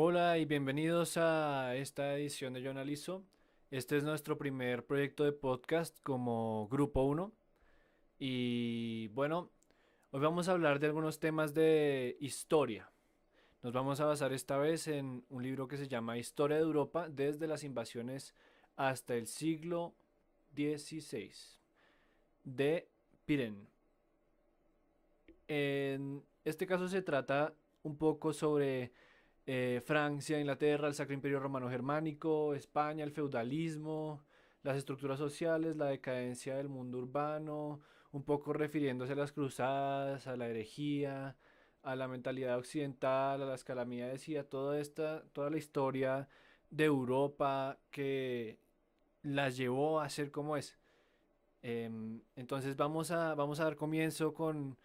Hola y bienvenidos a esta edición de Yo Analizo. Este es nuestro primer proyecto de podcast como Grupo uno. Y bueno, hoy vamos a hablar de algunos temas de historia. Nos vamos a basar esta vez en un libro que se llama Historia de Europa desde las invasiones hasta el siglo XVI de Piren. En este caso se trata un poco sobre Francia, Inglaterra, el Sacro Imperio Romano Germánico, España, el feudalismo, las estructuras sociales, la decadencia del mundo urbano, un poco refiriéndose a las cruzadas, a la herejía, a la mentalidad occidental, a las calamidades y a toda la historia de Europa que las llevó a ser como es. Entonces vamos a dar comienzo con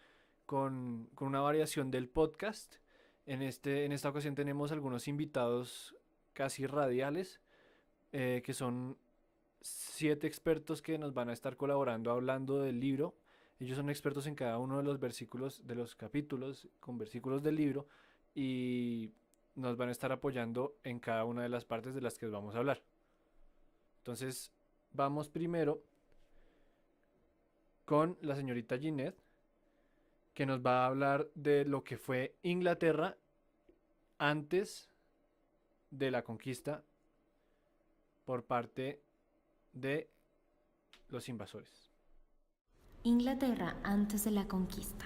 una variación del podcast. En esta ocasión tenemos algunos invitados casi radiales, que son 7 expertos que nos van a estar colaborando hablando del libro. Ellos son expertos en cada uno de los versículos, de los capítulos, con versículos del libro, y nos van a estar apoyando en cada una de las partes de las que vamos a hablar. Entonces, vamos primero con la señorita Ginette, que nos va a hablar de lo que fue Inglaterra antes de la conquista por parte de los invasores. Inglaterra antes de la conquista.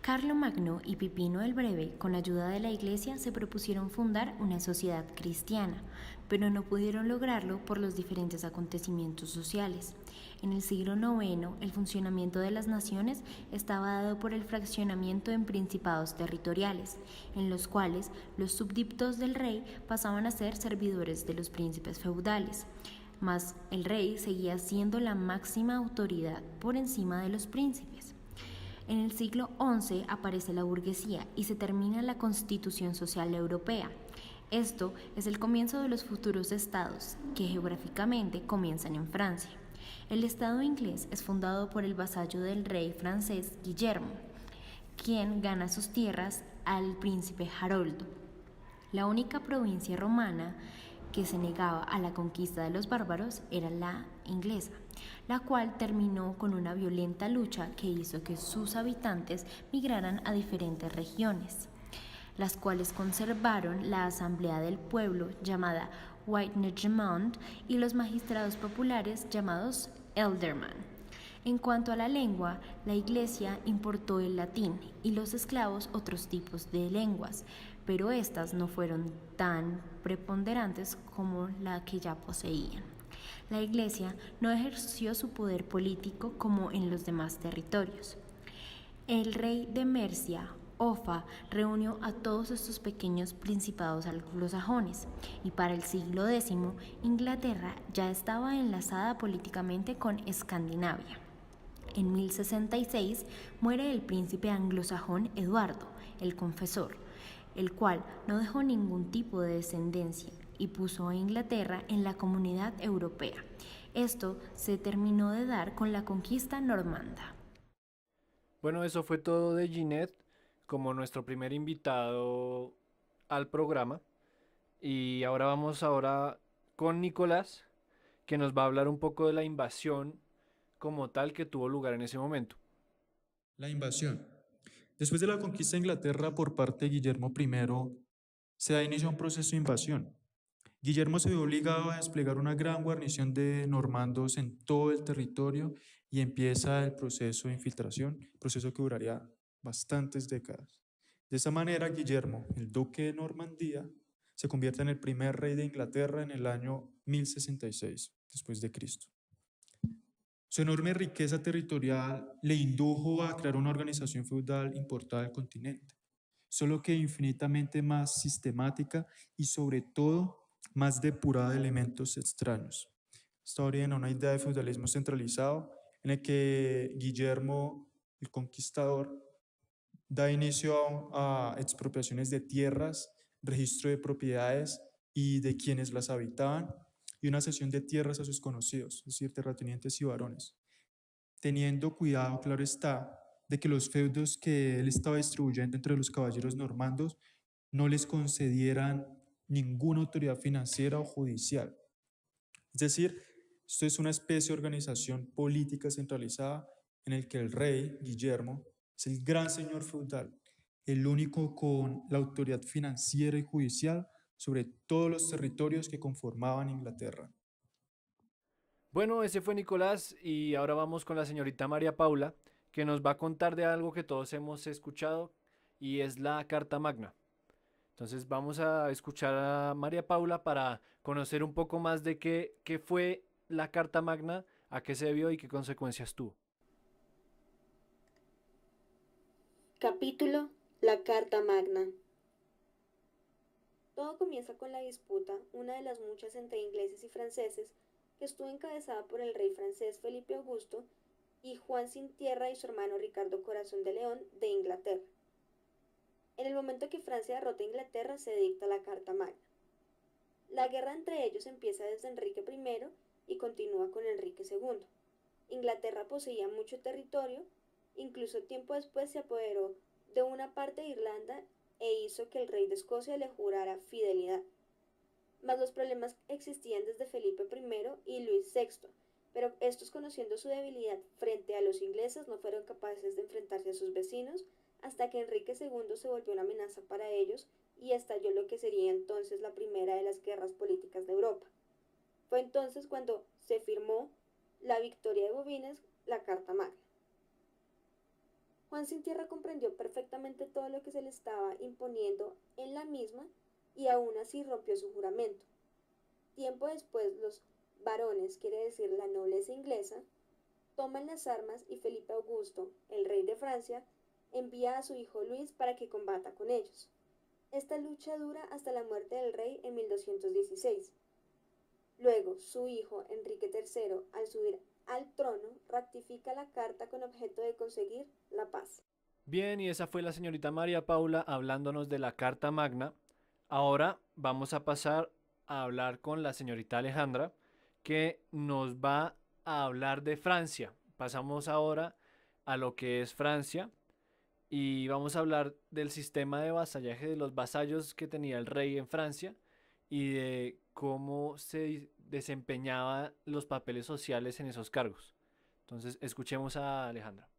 Carlomagno y Pipino el Breve, con ayuda de la Iglesia, se propusieron fundar una sociedad cristiana, pero no pudieron lograrlo por los diferentes acontecimientos sociales. En el siglo IX, el funcionamiento de las naciones estaba dado por el fraccionamiento en principados territoriales, en los cuales los súbditos del rey pasaban a ser servidores de los príncipes feudales. Mas el rey seguía siendo la máxima autoridad por encima de los príncipes. En el siglo XI aparece la burguesía y se termina la Constitución Social Europea. Esto es el comienzo de los futuros estados, que geográficamente comienzan en Francia. El estado inglés es fundado por el vasallo del rey francés Guillermo, quien gana sus tierras al príncipe Haroldo. La única provincia romana que se negaba a la conquista de los bárbaros era la inglesa, la cual terminó con una violenta lucha que hizo que sus habitantes migraran a diferentes regiones, las cuales conservaron la Asamblea del Pueblo llamada Witenagemot y los magistrados populares llamados Elderman. En cuanto a la lengua, la Iglesia importó el latín y los esclavos otros tipos de lenguas, pero estas no fueron tan preponderantes como la que ya poseían. La Iglesia no ejerció su poder político como en los demás territorios. El rey de Mercia, Offa, reunió a todos estos pequeños principados anglosajones y para el siglo X Inglaterra ya estaba enlazada políticamente con Escandinavia. En 1066 muere el príncipe anglosajón Eduardo, el Confesor, el cual no dejó ningún tipo de descendencia y puso a Inglaterra en la Comunidad Europea. Esto se terminó de dar con la conquista normanda. Bueno, eso fue todo de Ginette como nuestro primer invitado al programa. Y ahora con Nicolás, que nos va a hablar un poco de la invasión como tal que tuvo lugar en ese momento. La invasión. Después de la conquista de Inglaterra por parte de Guillermo I, se da inicio a un proceso de invasión. Guillermo se vio obligado a desplegar una gran guarnición de normandos en todo el territorio y empieza el proceso de infiltración, proceso que duraría bastantes décadas. De esa manera, Guillermo, el duque de Normandía, se convierte en el primer rey de Inglaterra en el año 1066 después de Cristo. Su enorme riqueza territorial le indujo a crear una organización feudal importada del continente, solo que infinitamente más sistemática y sobre todo más depurada de elementos extraños. Esto origina una idea de feudalismo centralizado en el que Guillermo, el conquistador, da inicio a expropiaciones de tierras, registro de propiedades y de quienes las habitaban, y una cesión de tierras a sus conocidos, es decir, terratenientes y varones, teniendo cuidado, claro está, de que los feudos que él estaba distribuyendo entre los caballeros normandos no les concedieran ninguna autoridad financiera o judicial. Es decir, esto es una especie de organización política centralizada en el que el rey, Guillermo, es el gran señor feudal, el único con la autoridad financiera y judicial sobre todos los territorios que conformaban Inglaterra. Bueno, ese fue Nicolás y ahora vamos con la señorita María Paula, que nos va a contar de algo que todos hemos escuchado y es la Carta Magna. Entonces vamos a escuchar a María Paula para conocer un poco más de qué fue la Carta Magna, a qué se debió y qué consecuencias tuvo. Capítulo La Carta Magna. Todo comienza con la disputa, una de las muchas entre ingleses y franceses, que estuvo encabezada por el rey francés Felipe Augusto y Juan Sin Tierra y su hermano Ricardo Corazón de León de Inglaterra. En el momento que Francia derrota a Inglaterra se dicta la Carta Magna. La guerra entre ellos empieza desde Enrique I y continúa con Enrique II. Inglaterra poseía mucho territorio, incluso tiempo después se apoderó de una parte de Irlanda e hizo que el rey de Escocia le jurara fidelidad. Mas los problemas existían desde Felipe I y Luis VI, pero estos, conociendo su debilidad frente a los ingleses, no fueron capaces de enfrentarse a sus vecinos hasta que Enrique II se volvió una amenaza para ellos y estalló lo que sería entonces la primera de las guerras políticas de Europa. Fue entonces cuando se firmó la victoria de Bobines, la Carta Magna. Juan Sin Tierra comprendió perfectamente todo lo que se le estaba imponiendo en la misma y aún así rompió su juramento. Tiempo después los varones, quiere decir la nobleza inglesa, toman las armas y Felipe Augusto, el rey de Francia, envía a su hijo Luis para que combata con ellos. Esta lucha dura hasta la muerte del rey en 1216. Luego, su hijo Enrique III, al subir al trono, ratifica la carta con objeto de conseguir la paz. Bien, y esa fue la señorita María Paula hablándonos de la Carta Magna. Ahora vamos a pasar a hablar con la señorita Alejandra, que nos va a hablar de Francia. Pasamos ahora a lo que es Francia y vamos a hablar del sistema de vasallaje de los vasallos que tenía el rey en Francia y de cómo se desempeñaban los papeles sociales en esos cargos. Entonces, escuchemos a Alejandra.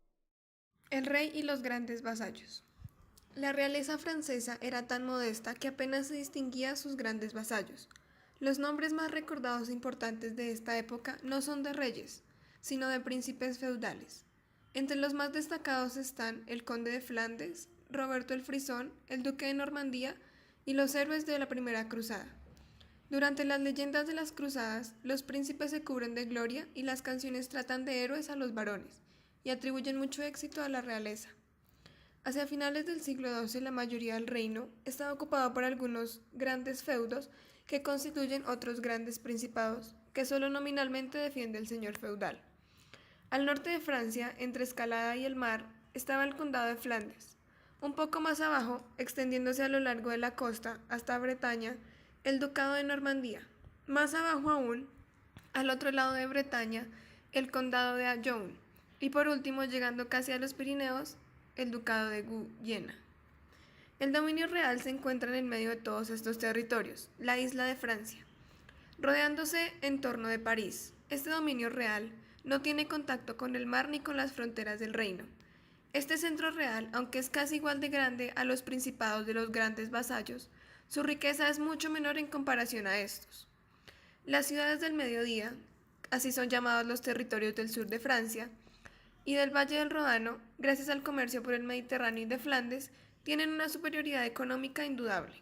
El rey y los grandes vasallos. La realeza francesa era tan modesta que apenas se distinguía a sus grandes vasallos. Los nombres más recordados e importantes de esta época no son de reyes, sino de príncipes feudales. Entre los más destacados están el conde de Flandes, Roberto el Frisón, el duque de Normandía y los héroes de la Primera Cruzada. Durante las leyendas de las cruzadas, los príncipes se cubren de gloria y las canciones tratan de héroes a los varones y atribuyen mucho éxito a la realeza. Hacia finales del siglo XII la mayoría del reino estaba ocupado por algunos grandes feudos que constituyen otros grandes principados que solo nominalmente defiende el señor feudal. Al norte de Francia, entre Escalada y el mar, estaba el condado de Flandes. Un poco más abajo, extendiéndose a lo largo de la costa hasta Bretaña, el ducado de Normandía. Más abajo aún, al otro lado de Bretaña, el condado de Anjou. Y por último, llegando casi a los Pirineos, el ducado de Guyena. El dominio real se encuentra en el medio de todos estos territorios, la isla de Francia, rodeándose en torno de París. Este dominio real no tiene contacto con el mar ni con las fronteras del reino. Este centro real, aunque es casi igual de grande a los principados de los grandes vasallos, su riqueza es mucho menor en comparación a estos. Las ciudades del mediodía, así son llamados los territorios del sur de Francia, y del Valle del Ródano, gracias al comercio por el Mediterráneo y de Flandes, tienen una superioridad económica indudable.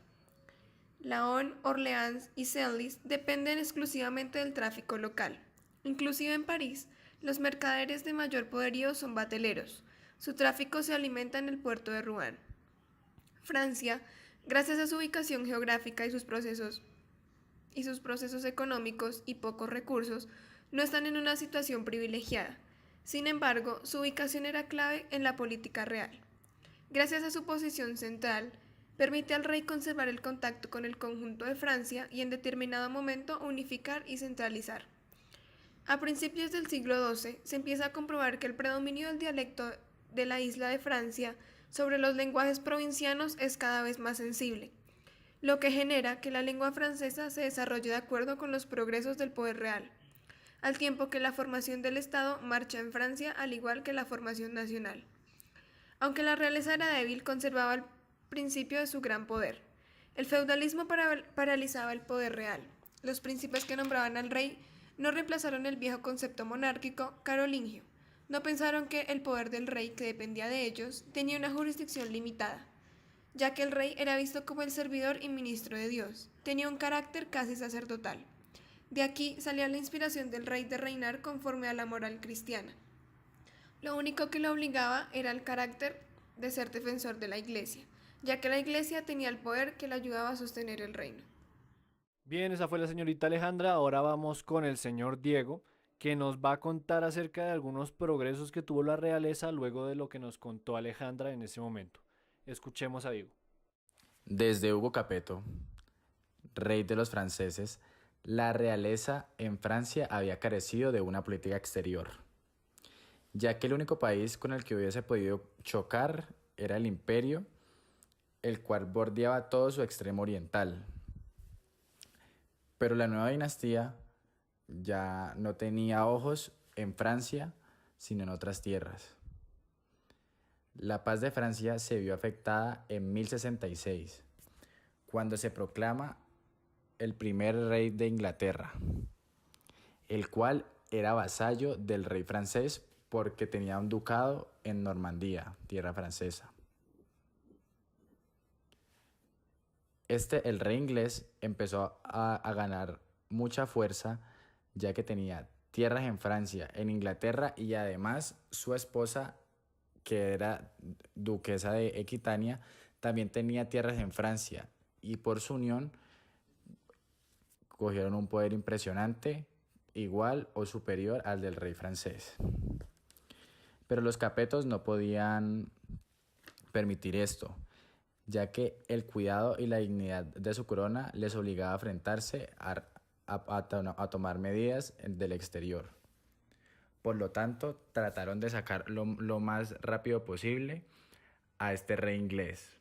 Laon, Orleans y Senlis dependen exclusivamente del tráfico local. Inclusive en París, los mercaderes de mayor poderío son bateleros. Su tráfico se alimenta en el puerto de Rouen. Francia, gracias a su ubicación geográfica y sus procesos económicos y pocos recursos, no están en una situación privilegiada. Sin embargo, su ubicación era clave en la política real. Gracias a su posición central, permite al rey conservar el contacto con el conjunto de Francia y en determinado momento unificar y centralizar. A principios del siglo XII se empieza a comprobar que el predominio del dialecto de la isla de Francia sobre los lenguajes provincianos es cada vez más sensible, lo que genera que la lengua francesa se desarrolle de acuerdo con los progresos del poder real, al tiempo que la formación del Estado marcha en Francia al igual que la formación nacional. Aunque la realeza era débil, conservaba el principio de su gran poder. El feudalismo paralizaba el poder real. Los príncipes que nombraban al rey no reemplazaron el viejo concepto monárquico carolingio. No pensaron que el poder del rey, que dependía de ellos, tenía una jurisdicción limitada, ya que el rey era visto como el servidor y ministro de Dios. Tenía un carácter casi sacerdotal. De aquí salía la inspiración del rey de reinar conforme a la moral cristiana. Lo único que lo obligaba era el carácter de ser defensor de la Iglesia, ya que la Iglesia tenía el poder que le ayudaba a sostener el reino. Bien, esa fue la señorita Alejandra. Ahora vamos con el señor Diego, que nos va a contar acerca de algunos progresos que tuvo la realeza luego de lo que nos contó Alejandra en ese momento. Escuchemos a Diego. Desde Hugo Capeto, rey de los franceses, la realeza en Francia había carecido de una política exterior, ya que el único país con el que hubiese podido chocar era el imperio, el cual bordeaba todo su extremo oriental. Pero la nueva dinastía ya no tenía ojos en Francia, sino en otras tierras. La paz de Francia se vio afectada en 1066, cuando se proclama el primer rey de Inglaterra, el cual era vasallo del rey francés porque tenía un ducado en Normandía, tierra francesa. El rey inglés empezó a ganar mucha fuerza, ya que tenía tierras en Francia, en Inglaterra, y además su esposa, que era duquesa de Aquitania, también tenía tierras en Francia, y por su unión cogieron un poder impresionante, igual o superior al del rey francés. Pero los Capetos no podían permitir esto, ya que el cuidado y la dignidad de su corona les obligaba a enfrentarse a tomar medidas del exterior. Por lo tanto, trataron de sacar lo más rápido posible a este rey inglés,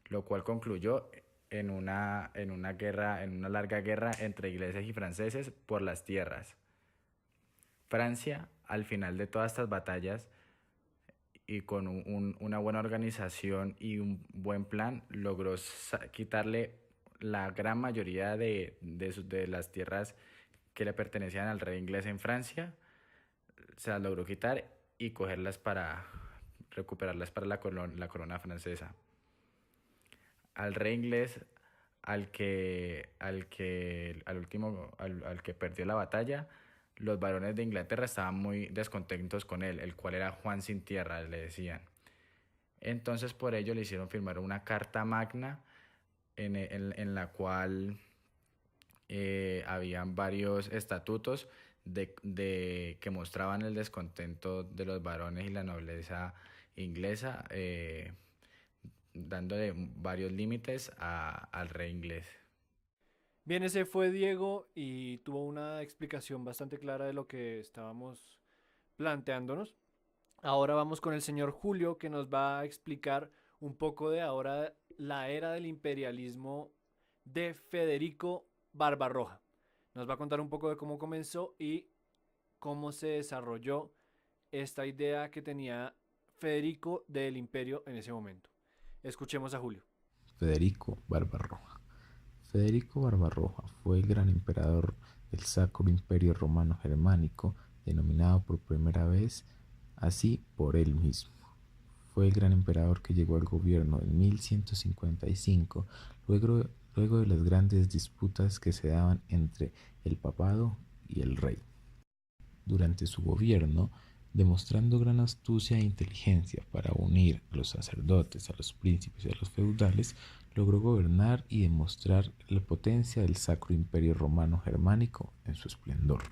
lo cual concluyó en una larga guerra entre ingleses y franceses por las tierras. Francia, al final de todas estas batallas, y con una buena organización y un buen plan, logró quitarle la gran mayoría de las tierras que le pertenecían al rey inglés en Francia. Se las logró quitar y cogerlas para recuperarlas para la corona francesa. Al rey inglés, al que perdió la batalla, los varones de Inglaterra estaban muy descontentos con él, el cual era Juan sin tierra, le decían. Entonces por ello le hicieron firmar una carta magna en la cual habían varios estatutos que mostraban el descontento de los varones y la nobleza inglesa, dándole varios límites al rey inglés. Bien, ese fue Diego y tuvo una explicación bastante clara de lo que estábamos planteándonos. Ahora vamos con el señor Julio, que nos va a explicar un poco de ahora la era del imperialismo de Federico Barbarroja. Nos va a contar un poco de cómo comenzó y cómo se desarrolló esta idea que tenía Federico del imperio en ese momento. Escuchemos a Julio. Federico Barbarroja. Federico Barbarroja fue el gran emperador del Sacro Imperio Romano Germánico, denominado por primera vez así por él mismo. Fue el gran emperador que llegó al gobierno en 1155, luego de las grandes disputas que se daban entre el papado y el rey. Durante su gobierno, demostrando gran astucia e inteligencia para unir a los sacerdotes, a los príncipes y a los feudales, logró gobernar y demostrar la potencia del Sacro Imperio Romano Germánico en su esplendor.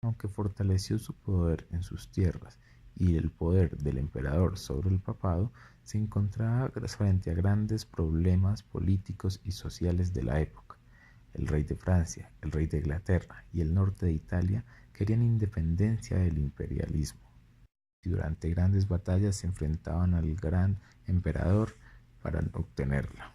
Aunque fortaleció su poder en sus tierras y el poder del emperador sobre el papado, se encontraba frente a grandes problemas políticos y sociales de la época. El rey de Francia, el rey de Inglaterra y el norte de Italia querían independencia del imperialismo, y durante grandes batallas se enfrentaban al gran emperador para obtenerla.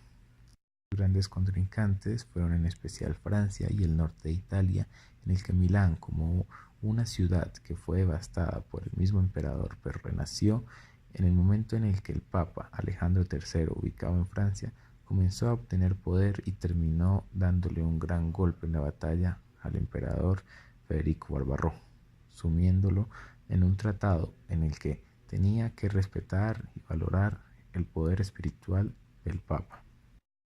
grandes contrincantes fueron en especial Francia y el norte de Italia, en el que Milán, como una ciudad que fue devastada por el mismo emperador, pero renació en el momento en el que el Papa Alejandro III, ubicado en Francia, comenzó a obtener poder y terminó dándole un gran golpe en la batalla al emperador Federico Barbarroja, sumiéndolo en un tratado en el que tenía que respetar y valorar el poder espiritual del Papa.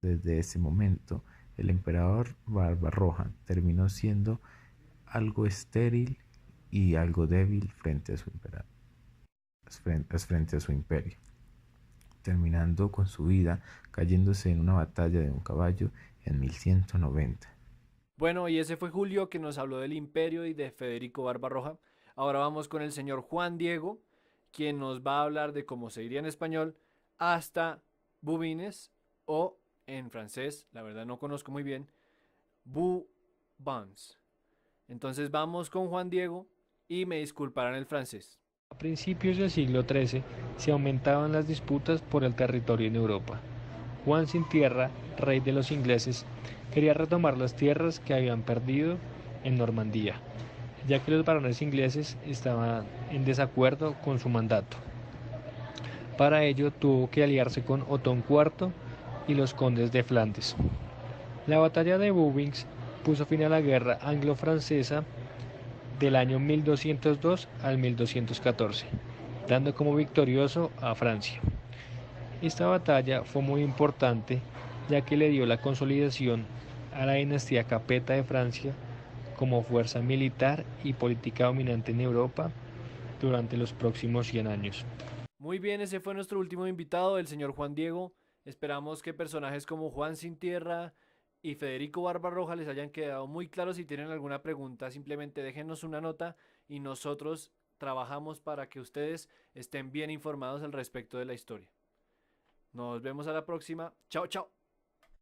Desde ese momento, el emperador Barbarroja terminó siendo algo estéril y algo débil frente a su imperio, terminando con su vida cayéndose en una batalla de un caballo en 1190. Bueno, y ese fue Julio, que nos habló del imperio y de Federico Barbarroja. Ahora vamos con el señor Juan Diego, quien nos va a hablar de, cómo se diría en español, hasta Bouvines, o en francés, la verdad no conozco muy bien, Bouvines. Entonces vamos con Juan Diego y me disculparán el francés. A principios del siglo XIII se aumentaban las disputas por el territorio en Europa. Juan sin tierra, rey de los ingleses, quería retomar las tierras que habían perdido en Normandía, ya que los barones ingleses estaban en desacuerdo con su mandato. Para ello tuvo que aliarse con Otón IV y los condes de Flandes. La batalla de Bouvines puso fin a la guerra anglo-francesa del año 1202 al 1214, dando como victorioso a Francia. Esta batalla fue muy importante, ya que le dio la consolidación a la dinastía Capeta de Francia como fuerza militar y política dominante en Europa durante los próximos 100 años. Muy bien, ese fue nuestro último invitado, el señor Juan Diego. Esperamos que personajes como Juan sin tierra y Federico Barbarroja les hayan quedado muy claros. Si tienen alguna pregunta, simplemente déjenos una nota y nosotros trabajamos para que ustedes estén bien informados al respecto de la historia. Nos vemos a la próxima. Chao, chao.